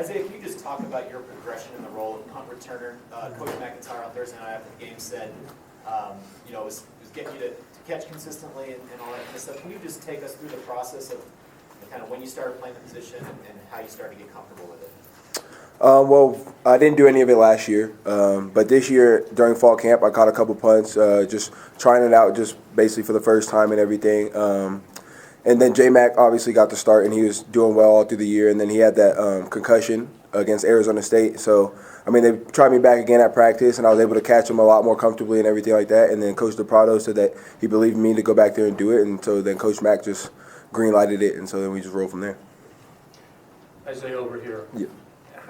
Isaiah, can you just talk about your progression in the role of punt returner? Coach McIntyre on Thursday night after the game said, it was getting you to catch consistently and all that kind of stuff. Can you just take us through the process of kind of when you started playing the position and how you started to get comfortable with it? Well, I didn't do any of it last year, but this year during fall camp, I caught a couple punts, just trying it out, just basically for the first time and everything. And then J-Mac obviously got the start, and he was doing well all through the year. And then he had that concussion against Arizona State. So, they tried me back again at practice, and I was able to catch him a lot more comfortably and everything like that. And then Coach DePrado said that he believed in me to go back there and do it. And so then Coach Mac just green-lighted it, and so then we just rolled from there. Isaiah, over here. Yeah.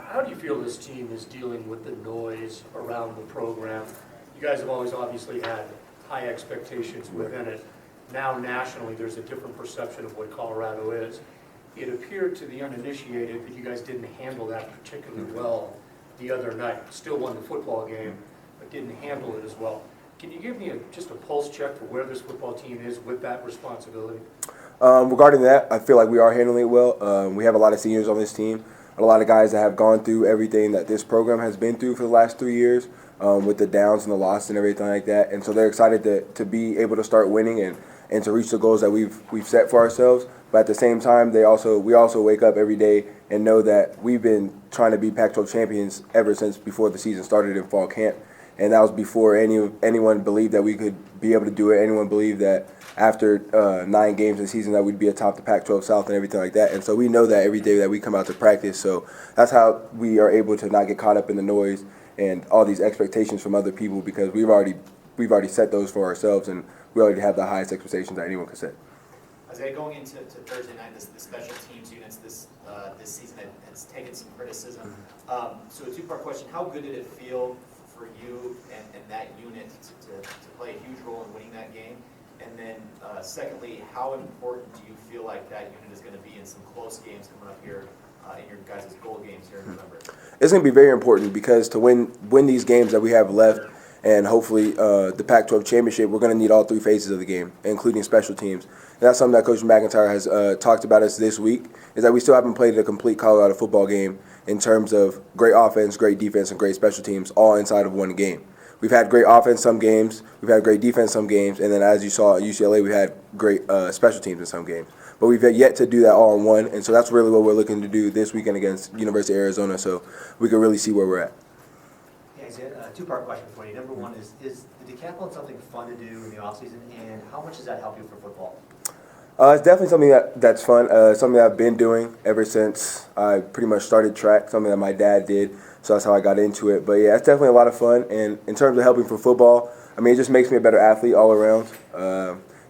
How do you feel this team is dealing with the noise around the program? You guys have always obviously had high expectations within it. Now nationally, there's a different perception of what Colorado is. It appeared to the uninitiated that you guys didn't handle that particularly well the other night. Still won the football game, but didn't handle it as well. Can you give me just a pulse check for where this football team is with that responsibility? Regarding that, I feel like we are handling it well. We have a lot of seniors on this team, a lot of guys that have gone through everything that this program has been through for the last 3 years, with the downs and the losses and everything like that. And so they're excited to be able to start winning and to reach the goals that we've set for ourselves. But at the same time, we also wake up every day and know that we've been trying to be Pac-12 champions ever since before the season started in fall camp. And that was before anyone believed that we could be able to do it. Anyone believed that after 9 games in the season that we'd be atop the Pac-12 South and everything like that. And so we know that every day that we come out to practice. So that's how we are able to not get caught up in the noise and all these expectations from other people, because we've already set those for ourselves, and we already have the highest expectations that anyone could set. Isaiah, going into Thursday night, the special teams units this season has taken some criticism. So a two-part question: how good did it feel for you and that unit to play a huge role in winning that game? And then secondly, how important do you feel like that unit is going to be in some close games coming up here in your guys' goal games here in November? It's going to be very important, because to win these games that we have left, and hopefully the Pac-12 championship, we're going to need all 3 phases of the game, including special teams. And that's something that Coach McIntyre has talked about us this week, is that we still haven't played a complete Colorado football game in terms of great offense, great defense, and great special teams all inside of one game. We've had great offense some games, we've had great defense some games, and then as you saw at UCLA, we had great special teams in some games. But we've yet to do that all in one, and so that's really what we're looking to do this weekend against University of Arizona, so we can really see where we're at. Yeah, Isaiah, a two-part question for you. Number one is the decathlon something fun to do in the offseason, and how much does that help you for football? It's definitely something that's fun, something that I've been doing ever since I pretty much started track, something that my dad did, so that's how I got into it. But yeah, it's definitely a lot of fun, and in terms of helping for football, it just makes me a better athlete all around,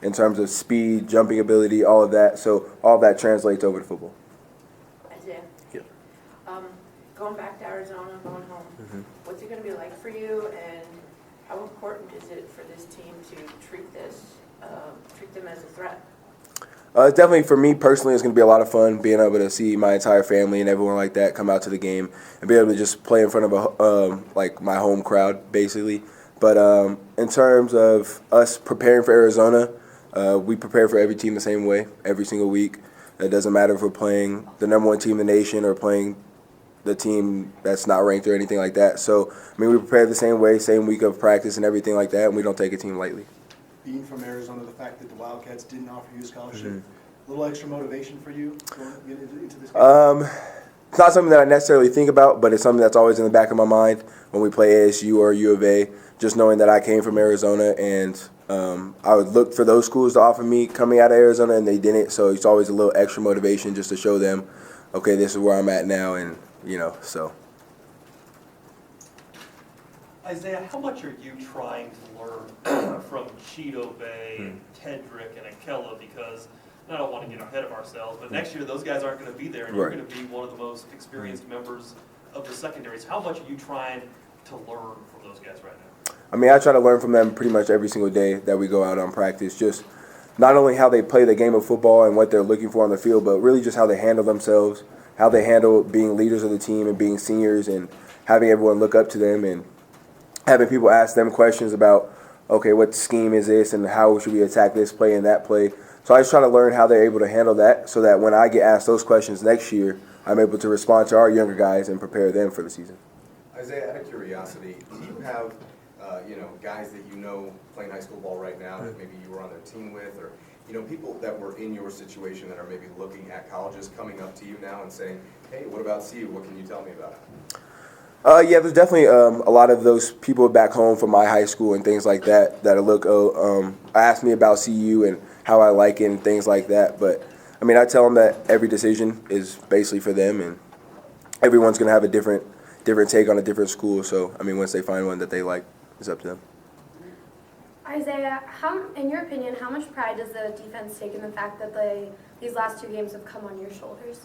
in terms of speed, jumping ability, all of that, so all of that translates over to football. Isaiah? Yeah. Going back to Arizona, going home, what's it going to be like for you, and how important is it for this team to treat them as a threat? Definitely for me personally, it's going to be a lot of fun being able to see my entire family and everyone like that come out to the game and be able to just play in front of my home crowd basically. But in terms of us preparing for Arizona, we prepare for every team the same way every single week. It doesn't matter if we're playing the number 1 team in the nation or playing the team that's not ranked or anything like that. So we prepare the same way, same week of practice and everything like that, and we don't take a team lightly. Being from Arizona, the fact that the Wildcats didn't offer you a scholarship, a little extra motivation for you going into this game? It's not something that I necessarily think about, but it's something that's always in the back of my mind when we play ASU or U of A, just knowing that I came from Arizona, and I would look for those schools to offer me coming out of Arizona, and they didn't, so it's always a little extra motivation just to show them, okay, this is where I'm at now, and, so. Isaiah, how much are you trying to learn from Cheeto Bay, Tedrick, and Akella? Because I don't want to get ahead of ourselves, but next year those guys aren't going to be there, and you're going to be one of the most experienced members of the secondaries. How much are you trying to learn from those guys right now? I try to learn from them pretty much every single day that we go out on practice. Just not only how they play the game of football and what they're looking for on the field, but really just how they handle themselves, how they handle being leaders of the team and being seniors and having everyone look up to them and having people ask them questions about, okay, what scheme is this and how should we attack this play and that play. So I just try to learn how they're able to handle that so that when I get asked those questions next year, I'm able to respond to our younger guys and prepare them for the season. Isaiah, out of curiosity, do you have, guys that you know playing high school ball right now that maybe you were on their team with, or, people that were in your situation that are maybe looking at colleges coming up to you now and saying, hey, what about CU? What can you tell me about it? Yeah, there's definitely a lot of those people back home from my high school and things like that that look, ask me about CU and how I like it and things like that. But, I tell them that every decision is basically for them, and everyone's going to have a different take on a different school. So, once they find one that they like, it's up to them. Isaiah, in your opinion, how much pride does the defense take in the fact that these last 2 games have come on your shoulders?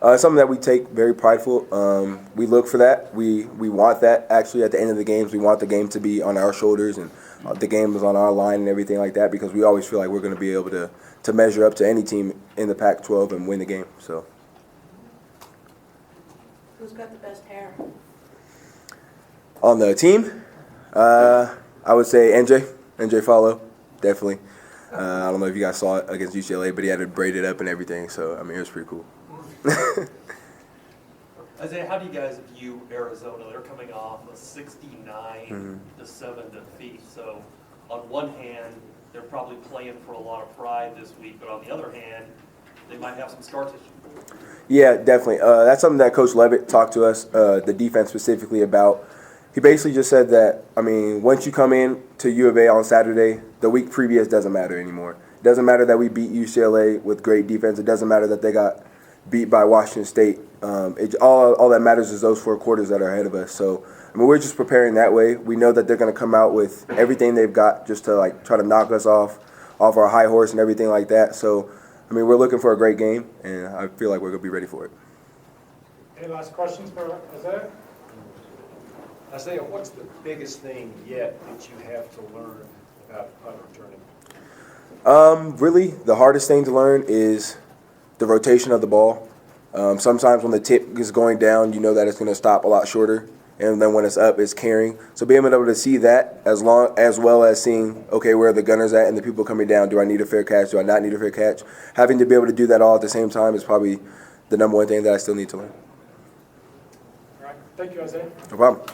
It's something that we take very prideful. We look for that. We want that, actually, at the end of the games. We want the game to be on our shoulders and the game is on our line and everything like that, because we always feel like we're going to be able to measure up to any team in the Pac-12 and win the game. So, Who's got the best hair? on the team, I would say NJ Follow, definitely. I don't know if you guys saw it against UCLA, but he had it braided up and everything. So, it was pretty cool. Isaiah, how do you guys view Arizona? They're coming off a 69 to 7 defeat. So on one hand, they're probably playing for a lot of pride this week, but on the other hand, they might have some scar tissue. Yeah, definitely. That's something that Coach Levitt talked to us, the defense specifically, about. He basically just said that, once you come in to U of A on Saturday, the week previous doesn't matter anymore. It doesn't matter that we beat UCLA with great defense. It doesn't matter that they got beat by Washington State. All that matters is those 4 quarters that are ahead of us. So, we're just preparing that way. We know that they're going to come out with everything they've got just to try to knock us off our high horse and everything like that. So, we're looking for a great game, and I feel like we're going to be ready for it. Any last questions for Isaiah? Isaiah, what's the biggest thing yet that you have to learn about punt returning? Really, the hardest thing to learn is the rotation of the ball. Sometimes when the tip is going down, you know that it's going to stop a lot shorter, and then when it's up, it's carrying. So being able to see that as well as seeing, okay, where are the gunners at and the people coming down? Do I need a fair catch? Do I not need a fair catch? Having to be able to do that all at the same time is probably the number one thing that I still need to learn. All right. Thank you, Isaiah. No problem.